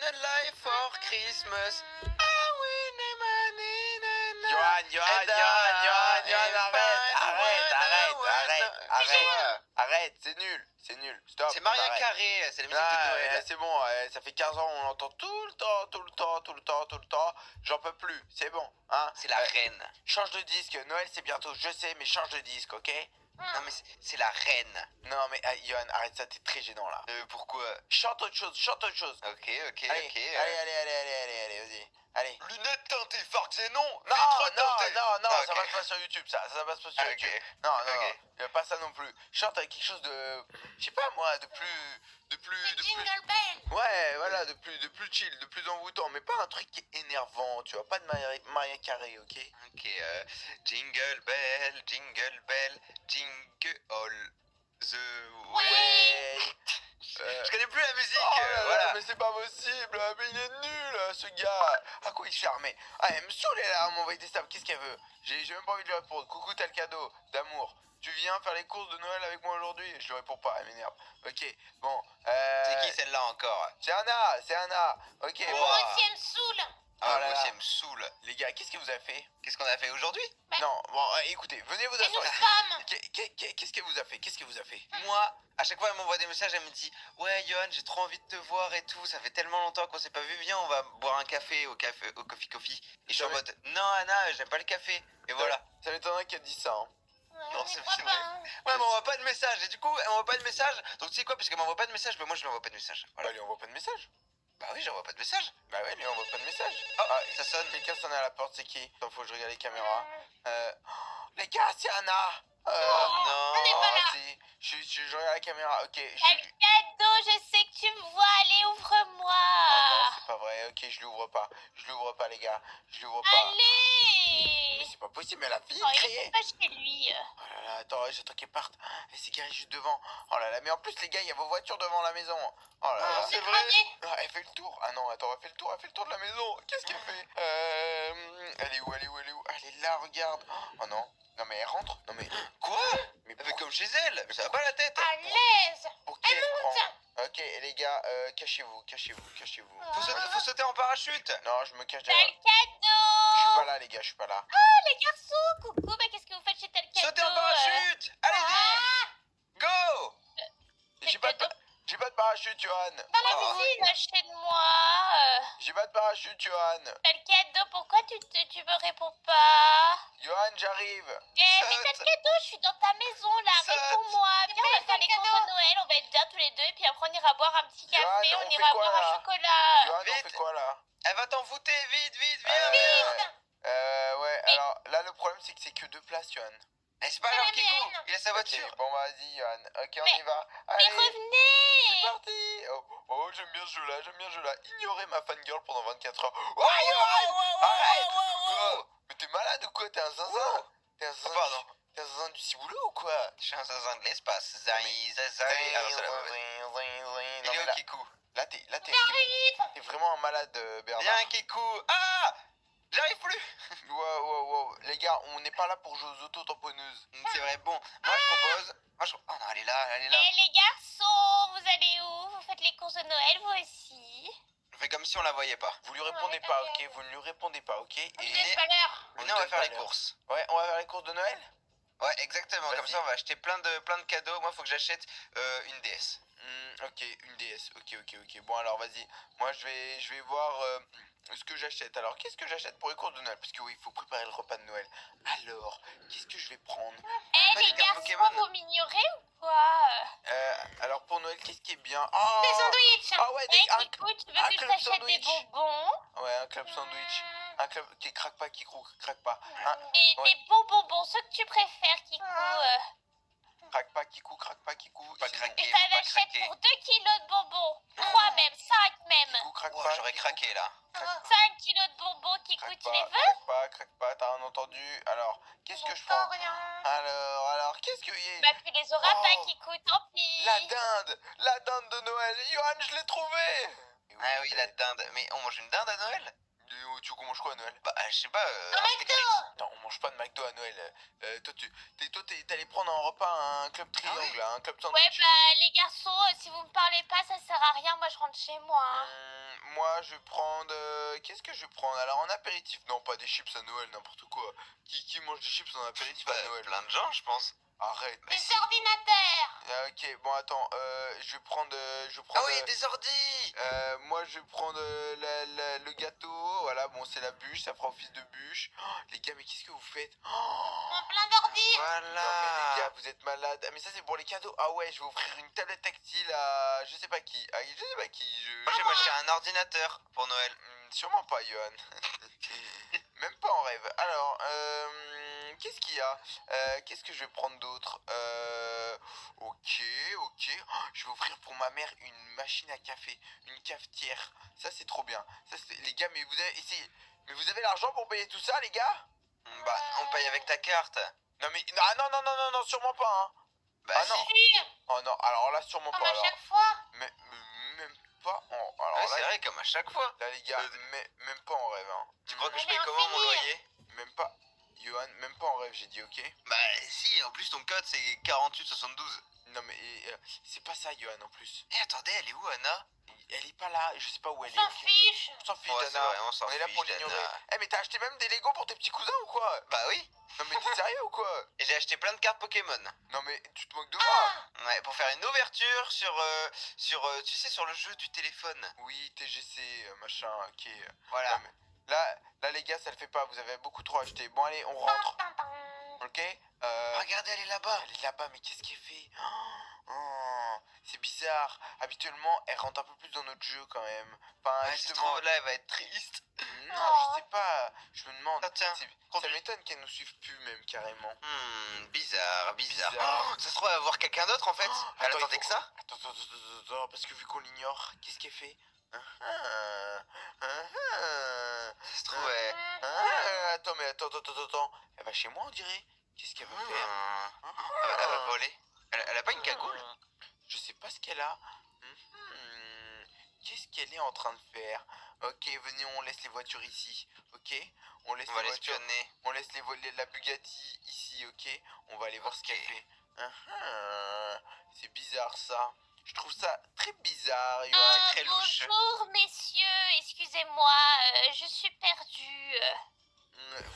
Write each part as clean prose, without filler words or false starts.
a life for Christmas. Ah oui, Johan, arrête, c'est nul, stop. C'est Maria Carré, c'est la musique de Noël. C'est bon, ça fait 15 ans, on l'entend tout le temps, j'en peux plus, c'est bon, hein. C'est la reine. Change de disque, Noël c'est bientôt, je sais, mais change de disque, ok? Non mais c'est la reine. Non mais, Johan, arrête ça, t'es très gênant là. Pourquoi? Chante autre chose. Ok. Allez, vas-y. Allez. Lunettes teintées, Farc Zénon. Non, Ah, ça ok. passe pas sur YouTube, ça passe pas sur Ah, YouTube. ok. Non, Ok. pas ça non plus. Chante avec quelque chose de, je sais pas moi, de plus. Jingle Bell. Ouais, voilà, de plus chill, de plus envoûtant, mais pas un truc qui est énervant, tu vois, pas de Maria Carré, ok? Ok, jingle bell, jingle all the way. Je connais plus la musique, Oh là là, voilà. mais c'est pas possible, mais il est nul ce gars. À quoi il sert? Mais elle me saoule là, m'envoyer des stabs, qu'est-ce qu'elle veut? J'ai même pas envie de lui répondre. Coucou, t'as le cadeau d'amour. Tu viens faire les courses de Noël avec moi aujourd'hui? Je lui réponds pas, elle m'énerve. Ok, bon. C'est qui celle-là encore? C'est Anna. Ok, Wow. bon. Moi aussi, elle me saoule. Ah, Oh là moi là. aussi elle me saoule. Les gars, qu'est-ce que vous avez fait? Qu'est-ce qu'on a fait aujourd'hui? Non, bon, écoutez, venez vous Et nous asseoir ici. sommes. Qu'est-ce qu'elle vous a fait? Moi, à chaque fois elle m'envoie des messages, elle me dit ouais Johan, j'ai trop envie de te voir et tout, ça fait tellement longtemps qu'on s'est pas vu, viens on va boire un café au coffee. Et je suis en mode non Anna, j'aime pas le café. Et voilà. Ça m'étonnerait qu'elle dise ça, hein. Non, On c'est y croit vrai. pas. Hein. Ouais, elle m'envoie pas de message. Et du coup, elle m'envoie pas de message. Donc, tu sais quoi, puisqu'elle m'envoie pas de message, bah moi je lui envoie pas de message. Voilà. Bah, lui envoie pas de message. Bah oui, j'envoie pas de message. Bah ouais, lui envoie pas de message. Oh, Ah, ça sonne. quelqu'un sonne à la porte, c'est qui? Attends, faut que je regarde les caméras. Les gars, c'est Anna. Non. on est pas là. Si, je regarde la caméra, ok. Quel cadeau, je sais que tu me vois. Allez, Oh non, ouvre-moi. c'est pas vrai, ok, je l'ouvre pas, les gars. Je l'ouvre pas. Mais Allez. c'est pas possible, elle a fini Oh, de il crier. est pas chez lui. Oh là là, attends, j'attends qu'elle parte. Elle s'est garée juste devant. Oh là là, mais en plus, les gars, il y a vos voitures devant la maison. Oh là là. C'est cramé. Ah, elle fait le tour. Ah non, attends, elle fait le tour de la maison. Qu'est-ce qu'elle fait? Elle est où? Elle est là, regarde. Oh non. Non mais elle rentre. Non mais Quoi? mais Elle fait comme chez elle. Ça va pas la tête. À l'aise. pour qui elle se monte. prend? Ok, et les gars, cachez-vous. Faut sauter en parachute. Non, je me cache T'as derrière. le cadeau. Je suis pas là, les gars, je suis pas là. Oh, les garçons, coucou. Bah, qu'est-ce que vous faites chez tel cadeau? Sautez en parachute. Allez-y. Go. J'ai pas de parachute, Johan. Dans la Oh. piscine, chez moi. J'ai pas de parachute, Johan. T'as le cadeau, pourquoi tu me réponds pas? Johan, j'arrive. Mais t'as le cadeau, je suis dans ta maison là, Saute. réponds-moi. Viens, on va faire les courses de Noël, on va être bien tous les deux, et puis après on ira boire un petit café, Johan, on on ira fait quoi, boire là? un chocolat. Johan, on vite. fait quoi là? Elle va t'envoûter. Vite, viens. Ouais, alors là, le problème, c'est que c'est que 2 places, Johan. Eh, c'est pas C'est grave, la Kikou. mienne. Il a sa Ok, voiture. bon, vas-y, Johan. Ok, on Mais- y va. Mais Allez, c'est revenez. parti. Oh, j'aime bien ce jeu-là. Ignorez ma fangirl pendant 24 heures. Oh, Wow, Johan, wow, arrête. wow. Oh, mais t'es malade ou quoi? T'es un zinzin. Pardon. T'es un zinzin du ciboulot ou quoi? Je suis un zinzin de l'espace. Zai. Ah non, c'est la mauvaise. Non, Il est mais où, là, Kikou? J'arrive. t'es vraiment un malade, Bernard. Viens, Kikou. Ah! J'arrive plus. Wow. Les gars, on n'est pas là pour jouer aux auto-tamponneuses. C'est vrai, bon. Moi, je propose. Oh non, elle est là. Et les garçons, vous allez où? Vous faites les courses de Noël, vous aussi? On fait comme si on la voyait pas. Vous lui répondez pas, ok? Vous ne lui répondez pas, ok? On Et ne laisse pas l'heure. Venez, on va faire les courses. Ouais, on va faire les courses de Noël? Ouais, exactement. Comme Vas-y. ça, on va acheter plein de cadeaux. Moi, faut que j'achète une DS. Ok, une DS. Ok. Bon, alors vas-y. Moi, je vais voir ce que j'achète. Alors, qu'est-ce que j'achète pour les courses de Noël? Parce que oui, il faut préparer le repas de Noël. Alors, qu'est-ce que je vais prendre? Eh, Ouais, les j'ai qu'un garçons, Pokémon. vous m'ignorez ou quoi? Alors, pour Noël, qu'est-ce qui est bien? Oh Des sandwichs. Ah ouais, Eh, Kikou, tu veux un que je club t'achète des sandwich. bonbons? Ouais, un club sandwich. Un club qui craque pas, qui craque pas. Et Ouais. des bons bonbons, ceux que tu préfères, Kikou. Craque pas, Kikou. Pas Sinon, craquer. Et faut ça pas l'achète craquer. pour 2 kilos de bonbons. 3 même, 5 même. Kikou, craque Oh, pas. j'aurais Kikou. craqué là. 5 kilos de bonbons, Kikou, tu les veux? Craque pas, t'as rien entendu. Alors, qu'est-ce que je J'entends prends? rien. Alors, qu'est-ce que y Bah, tu les auras Oh. pas, Kikou, tant pis. La dinde de Noël. Johan, je l'ai trouvé. Ah oui, la dinde. Mais on mange une dinde à Noël? Tu mange quoi à Noël? Bah, je sais pas. Un c'est McDo. écrit. Non, on mange pas de McDo à Noël. Toi, t'es allé prendre un repas à un club triangle, à un club Ouais, sandwich. bah, les garçons, si vous me parlez pas, ça sert à rien. Moi, je rentre chez moi. Hein. moi, je vais prendre... Qu'est-ce que je vais prendre? Alors, en apéritif, non, pas des chips à Noël, n'importe quoi. Qui mange des chips en apéritif à Noël? Plein de gens, je pense. Arrête. Mais Des si. ordinateurs. Ok, bon, attends, je vais prendre... Ah oui, des ordis. moi, je vais prendre le gâteau. Voilà, bon, c'est la bûche, ça fera office de bûche. Oh, les gars, mais qu'est-ce que vous faites? Plein d'ordi. Non, mais les Voilà. gars, vous êtes malades. Ah, mais ça, c'est pour les cadeaux. Ah ouais, je vais offrir une tablette tactile à... Je sais pas qui. Ah, je sais pas qui. Moi, j'ai m'acheté un ordinateur pour Noël. Sûrement pas, Johan. Même pas en rêve. Alors, qu'est-ce qu'il y a? Qu'est-ce que je vais prendre d'autre? Ok, ok. Oh, je vais offrir pour ma mère une machine à café, une cafetière. Ça, c'est trop bien. Ça, les gars, mais vous avez essayé. Mais vous avez l'argent pour payer tout ça, les gars? Bah, on paye avec ta carte. Non, mais. Ah non, non, non, non, non, sûrement pas, hein. Bah, Ah si. non. Oh non, alors là, sûrement Comme pas. à Alors. chaque fois. Mais même pas en. Alors Ouais, là, c'est vrai, comme à chaque fois. là, les gars, même pas en rêve, hein. Tu crois que je Allez, paye on comment mon finit. loyer? Même pas. Johan, même pas en rêve, j'ai dit, ok? Bah, si, en plus, ton code, c'est 4872. Non, mais c'est pas ça, Johan, en plus. Eh, attendez, elle est où, Anna? Elle est pas là, je sais pas où elle est. S'en ok. fiche. On s'en fiche, Ouais, c'est Dana. vrai, on s'en est là fiche pour l'ignorer. d'Anna. Eh, mais t'as acheté même des Lego pour tes petits cousins ou quoi? Bah oui. Non, mais t'es sérieux ou quoi? Et j'ai acheté plein de cartes Pokémon. Non, mais tu te moques de moi? Ouais, pour faire une ouverture tu sais, sur le jeu du téléphone. Oui, TGC, machin, ok. Voilà. Non, mais là, les gars, ça le fait pas. Vous avez beaucoup trop acheté. Bon, allez, on rentre. Ok? Regardez, elle est là-bas. Elle est là-bas, mais qu'est-ce qu'elle fait? Oh, c'est bizarre. Habituellement, elle rentre un peu plus dans notre jeu quand même. Enfin, Ouais, c'est justement. trop, là, elle va être triste. Non, Oh. je sais pas. Je me demande. Ah, tiens. Ça m'étonne qu'elle nous suive plus, même carrément. Bizarre. Bizarre. Oh, ça se trouve, elle va voir quelqu'un d'autre en fait. Elle Attends, attendait il que faut- ça. Attends, parce que vu qu'on l'ignore, qu'est-ce qu'elle fait? Ça se trouve, elle. Attends, mais attends. Elle va chez moi, on dirait. Qu'est-ce qu'elle veut faire? Elle va voler. Elle a pas une cagoule? Je sais pas ce qu'elle a. Qu'est-ce qu'elle est en train de faire? Ok, venez, on laisse les voitures ici. Ok? On laisse On va les voitures. l'espionner. On laisse la Bugatti ici, ok? On va aller voir ce qu'elle Ok. fait. C'est bizarre ça. Je trouve ça très bizarre, Johan. très louche. Bonjour messieurs, excusez-moi, je suis perdue.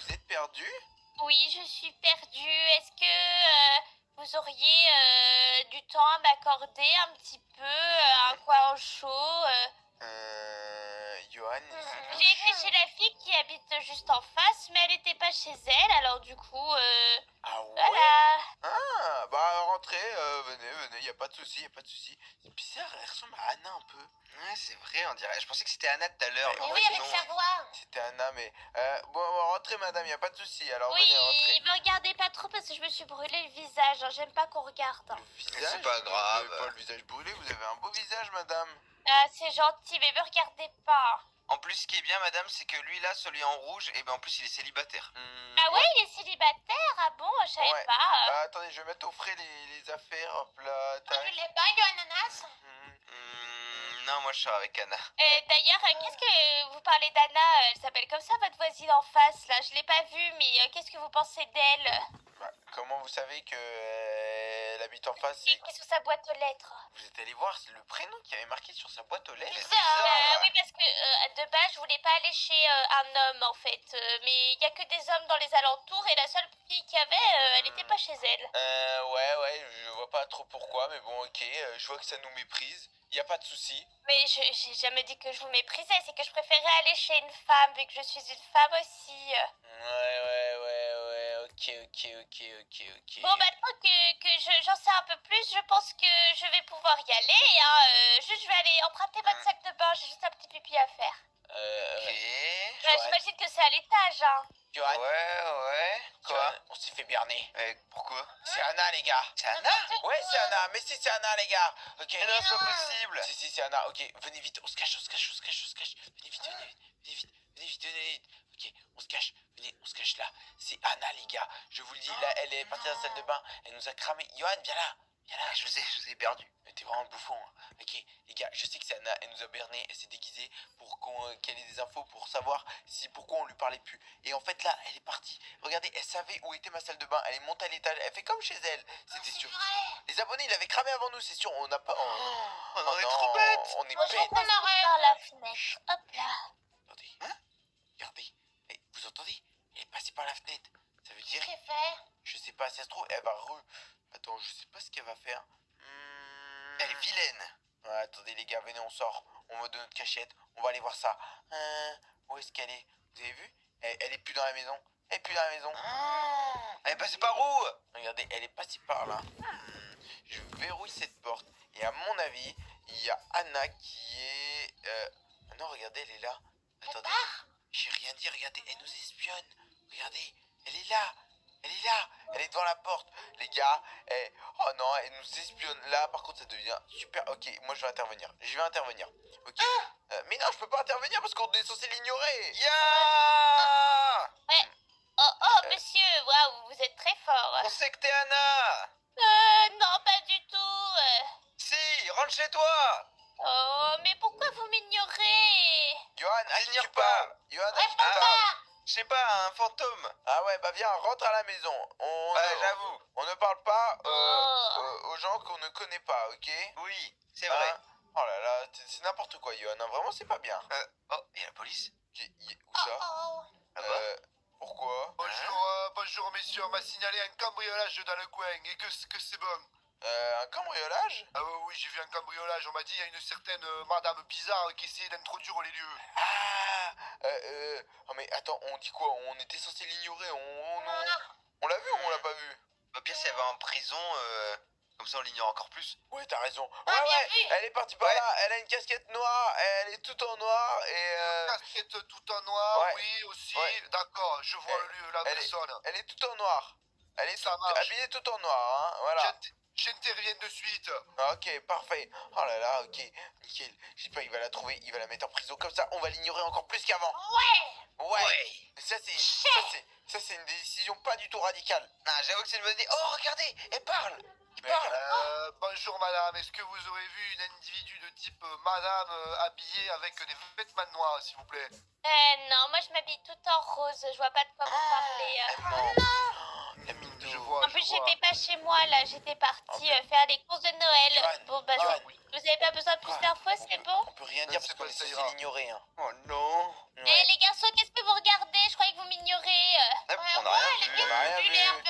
Vous êtes perdu? Oui, je suis perdue. Est-ce que vous auriez du temps à m'accorder un petit peu, un coin chaud Johan, J'ai été chez la fille qui habite juste en face, mais elle n'était pas chez elle, alors du coup, ah ouais? voilà. Ah, bah rentrez, venez, y a pas de souci, C'est bizarre, elle ressemble à Anna un peu. Ouais, c'est vrai, on dirait. Je pensais que c'était Anna tout à l'heure. Mais mais en Oui, fait, avec non. sa voix. C'était Anna, mais bon, rentrez madame, y a pas de souci. Alors Oui, venez, rentrez. me regardez pas trop parce que je me suis brûlé le visage, hein, j'aime pas qu'on regarde. Le visage, c'est pas vous grave. avez pas le visage brûlé, vous avez un beau visage, madame. Ah, c'est gentil, mais me regardez pas. En plus, ce qui est bien, madame, c'est que lui là, celui en rouge, et ben en plus, il est célibataire. Ah ouais, il est célibataire, ah bon, je savais Ouais. pas. Attendez, je vais mettre au frais les affaires, hop là, tac. l'ai pas, il y a ananas. Non, moi je sors avec Anna. D'ailleurs, qu'est-ce que vous parlez d'Anna? Elle s'appelle comme ça, votre voisine en face, là. Je l'ai pas vue, mais qu'est-ce que vous pensez d'elle? Bah, comment vous savez que elle habite en face et Qu'est-ce que sa boîte aux lettres? vous êtes allé voir le prénom qui avait marqué sur sa boîte aux lettres? Bizarre. Oui, parce que de base, je voulais pas aller chez un homme, en fait. Mais il y a que des hommes dans les alentours, et la seule fille qu'il y avait, elle n'était pas chez elle. Ouais, je vois pas trop pourquoi, mais bon, ok, je vois que ça nous méprise. Y a pas de souci. Mais j'ai jamais dit que je vous méprisais, c'est que je préférais aller chez une femme, vu que je suis une femme aussi. Ouais, ok. Bon, maintenant que j'en sais un peu plus, je pense que je vais pouvoir y aller. Hein. Juste, je vais aller emprunter votre sac de bain, j'ai juste un petit pipi à faire. Ok. J'imagine que c'est à l'étage, hein. Johan, Ouais. Quoi? on s'est fait berner. Pourquoi? C'est Anna, les gars. C'est Anna? Ouais, c'est Anna, mais si, c'est Anna, les gars. Ok. Mais non, c'est pas possible. Si, c'est Anna. Ok, venez vite, on se cache. Venez vite. Ok, on se cache. Venez, on se cache là. C'est Anna, les gars. Je vous le dis, là, elle est partie dans la salle de bain. Elle nous a cramé. Johan, viens là. Je vous ai perdu. Mais t'es vraiment bouffon. Hein. Ok, les gars, je sais que c'est Anna. Elle nous a berné. Elle s'est déguisée pour qu'on qu'elle ait des infos pour savoir si pourquoi on lui parlait plus. Et en fait là, elle est partie. Regardez, elle savait où était ma salle de bain. Elle est montée à l'étage. Elle fait comme chez elle. C'était sûr. Les abonnés, ils l'avaient cramé avant nous, c'est sûr. On n'a pas. On en est non, trop bêtes. On est Moi, je bêtes. qu'on arrête par la fenêtre. Hop là. Attendez. Regardez. Eh, vous entendez? Elle est passée par la fenêtre. Ça veut dire. Qu'est-ce qu'elle fait? Je sais pas, si ça se trouve, elle va Attends, je sais pas ce qu'elle va faire. Elle est vilaine. Ouais, attendez les gars, venez, on sort. On va de notre cachette. On va aller voir ça. Où est-ce qu'elle est? Vous avez vu? Elle est plus dans la maison. Elle est plus dans la maison. Elle est passée par où? Regardez, elle est passée par là. Je verrouille cette porte. Et à mon avis, il y a Anna qui est... Non, regardez, elle est là. Attendez. J'ai rien dit, regardez, elle nous espionne. Regardez, elle est là. Elle est là. Elle est devant la porte. Les gars, oh non, elle nous espionne. Là, par contre, ça devient super... Ok, moi, je vais intervenir. Je vais intervenir. Ok. Mais non, je peux pas intervenir parce qu'on est censé l'ignorer. Ya! Oh, monsieur, waouh, vous êtes très fort. On sait que t'es Anna. Non, pas du tout. Si, rentre chez toi. Oh, mais pourquoi vous m'ignorez? Johan, à qui J'ignore tu pas. parles? Johan, à qui tu Réponds parles? pas. Je sais pas, un fantôme. Ah ouais, bah viens, rentre à la maison. Ouais, j'avoue. On ne parle pas Oh. aux gens qu'on ne connaît pas, ok? Oui, c'est vrai. Hein? Oh là là, c'est n'importe quoi, Johan. Hein, vraiment, c'est pas bien. Oh, et la police? Où ça? Oh. Là-bas. Pourquoi? Bonjour messieurs, on m'a signalé un cambriolage dans le coin et que c'est bon. Un cambriolage? Ah oui, j'ai vu un cambriolage, on m'a dit il y a une certaine madame bizarre qui essayait d'introduire les lieux. Ah oh mais attends, on dit quoi? On était censé l'ignorer, on l'a vu ou on l'a pas vu? Au pire, si elle va en prison, comme ça on l'ignore encore plus. Ouais, t'as raison. Ah, Ouais, bien ouais, vu. elle est partie par Ouais. là, elle a une casquette noire, elle est toute en noir et Casquette tout en noir, ouais. oui aussi, Ouais. d'accord, je vois le lieu, la elle est- personne. elle est toute en noir. Elle est Ça marche. habillée toute en noir, hein, voilà. J'interviens de suite. Ah, ok, parfait. Oh là là, ok, nickel. J'espère pas, il va la trouver, il va la mettre en prison comme ça, on va l'ignorer encore plus qu'avant. Ouais. Ouais. Ça c'est une décision pas du tout radicale. Non, j'avoue que c'est une bonne idée. Oh, regardez, elle parle. Il parle. Bonjour madame, est-ce que vous aurez vu une individu de type madame habillée avec des vêtements noirs, s'il vous plaît? Non, moi je m'habille tout en rose, je vois pas de quoi vous parlez. Elle ment. La mytho. Je vois, En plus, j'étais pas chez moi là, j'étais partie faire des courses de Noël. Johan, Bon, bah, Johan. vous avez pas besoin de plus d'infos, c'est bon? On peut rien dire parce qu'on est ça censé ira. l'ignorer, hein. Oh non. Eh, Ouais. les garçons, qu'est-ce que vous regardez? Je croyais que vous m'ignorez. On n'a rien vu. On a rien vu. l'herbe.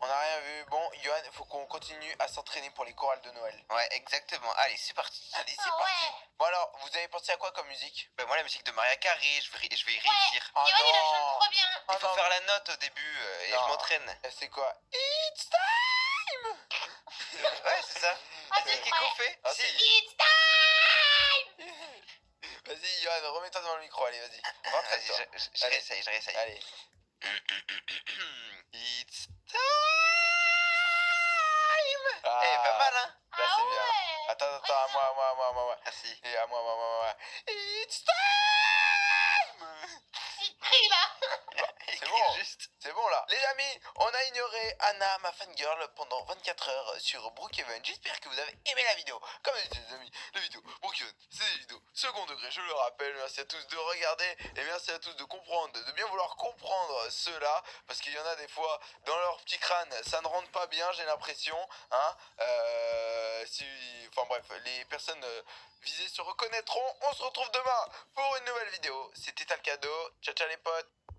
On a rien vu. Bon, Johan, faut qu'on continue à s'entraîner pour les chorales de Noël. Ouais, exactement. Allez, c'est parti. Allez, c'est Ah parti. ouais. Bon alors, vous avez pensé à quoi comme musique? Bah, moi, la musique de Maria Carey, je vais y réussir. Oh Yoann, il la non. chante trop bien. Oh Il faut non. faire la note au début et Non. je m'entraîne. C'est quoi? It's time. Ouais, c'est ça. Ah, C'est c'est qui vrai. qu'on fait? Ah, Si. It's time. Vas-y, Johan, remets-toi devant le micro. Allez, vas-y. Vas-y, Rentre-toi. je Allez. réessaye, je réessaye. Allez. It's time. Ah. Eh, pas mal, hein? Là, c'est Ah bien. ouais. Attends, à moi. Merci. Et à moi. It's time. Il crie là. C'est bon. C'est bon là. Les amis, on a ignoré Anna, ma fangirl, pendant 24 heures sur Brookhaven. J'espère que vous avez aimé la vidéo. Comme d'habitude, les amis, les vidéos Brookhaven, c'est des vidéos second degré, je le rappelle. Merci à tous de regarder et merci à tous de comprendre, de bien vouloir comprendre cela. Parce qu'il y en a des fois, dans leur petit crâne, ça ne rentre pas bien, j'ai l'impression. Hein. Enfin bref, les personnes visées se reconnaîtront. On se retrouve demain pour une nouvelle vidéo. C'était Talcado. Ciao, ciao les potes.